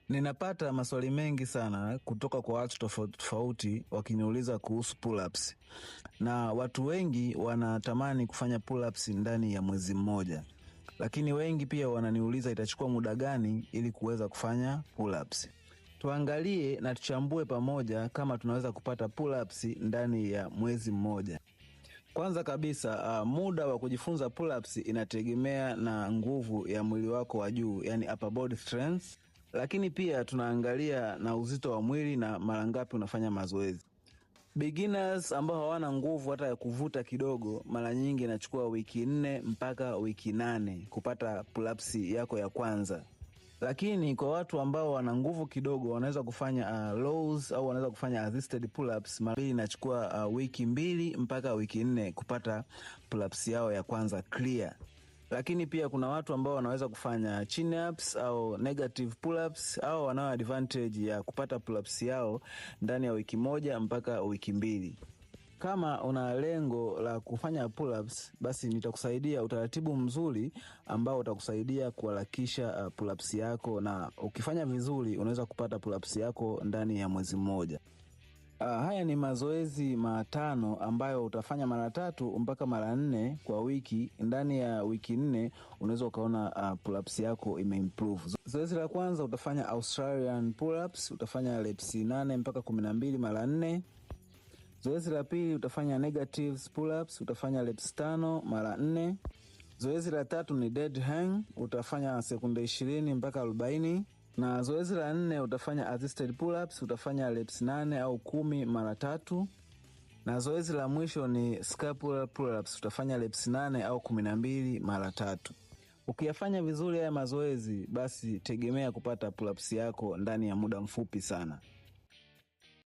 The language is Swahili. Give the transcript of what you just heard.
Ninapata maswali mengi sana kutoka kwa watu tofauti tofauti wakiniuliza kuhusu pull-ups. Na watu wengi wanatamani kufanya pull-ups ndani ya mwezi mmoja. Lakini wengi pia wananiuliza itachukua muda gani ili kuweza kufanya pull-ups. Tuangalie na tuchambue pamoja kama tunaweza kupata pull-ups ndani ya mwezi mmoja. Kwanza kabisa, muda wa kujifunza pull-ups inategemea na nguvu ya mwili wako wa juu, yani upper body strength. Lakini pia tunaangalia na uzito wa mwili na mara ngapi unafanya mazoezi. Beginners ambao hawana nguvu hata ya kuvuta kidogo, mara nyingi inachukua wiki 4 mpaka wiki 8 kupata pull-ups yako ya kwanza. Lakini kwa watu ambao wana nguvu kidogo wanaweza kufanya rows au wanaweza kufanya assisted pull-ups, mara inachukua wiki 2 mpaka wiki 4 kupata pull-ups yao ya kwanza clear. Lakini pia kuna watu ambao wanaweza kufanya chin ups au negative pull-ups au wanao advantage ya kupata pull-ups yao ndani ya wiki 1 mpaka wiki 2. Kama una lengo la kufanya pull-ups, basi nitakusaidia utaratibu mzuri ambao utakusaidia kuharakisha pull-ups yako, na ukifanya vizuri unaweza kupata pull-ups yako ndani ya mwezi mmoja. Haya ni mazoezi 5 ambayo utafanya mara 3 mpaka mara 4 kwa wiki. Ndani ya wiki 4 unaweza ukaona pull-ups yako imeimprove. Zoezi la kwanza utafanya Australian pull-ups, utafanya reps 8 mpaka 12 mara 4. Zoezi la pili utafanya negative pull-ups, utafanya reps 5 mara 4. Zoezi la tatu ni dead hang, utafanya sekunde 20 mpaka 40. Na zoezi la 4 utafanya assisted pull-ups, utafanya reps 8 au 10 mara 3. Na zoezi la mwisho ni scapular pull-ups, utafanya reps 8 au 12 mara 3. Ukiyafanya vizuri haya mazoezi, basi tegemea kupata pull-ups yako ndani ya muda mfupi sana.